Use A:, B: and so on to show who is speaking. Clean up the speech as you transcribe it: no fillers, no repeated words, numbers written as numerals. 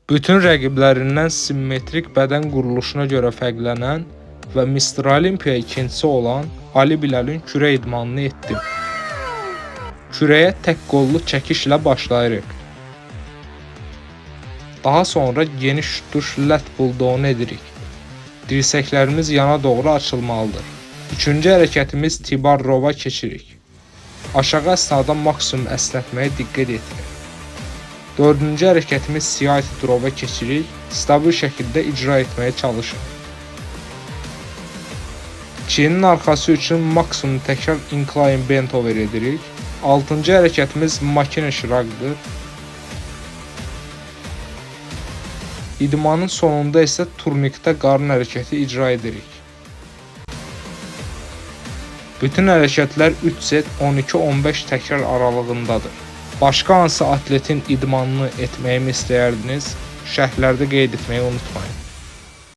A: Bütün rəqiblərindən simmetrik bədən quruluşuna görə fərqlənən və Mr. Olimpiya ikincisi olan Ali Bilal'in kürə idmanını etdim. Kürəyə tək qollu çəkişlə başlayırıq. Daha sonra geniş tutuş lat pull-down edirik. Dirsəklərimiz yana doğru açılmalıdır. Üçüncü hərəkətimiz T-bar rova keçirik. Aşağı əsnada maksimum əsnətməyə diqqət etmək. Dördüncü hərəkətimiz CIT drop'a keçirik. Stabil şəkildə icra etməyə çalışın. Çiyinin arxası üçün maksimum təkrar incline bent over edirik. Altıncı hərəkətimiz makina şıraqdır. İdmanın sonunda isə turnikdə qarın hərəkəti icra edirik. Bütün hərəkətlər 3 set 12-15 təkrar aralığındadır. Başqa hansı atletin idmanını etməyimi istəyərdiniz? Şərhlərdə qeyd etməyi unutmayın.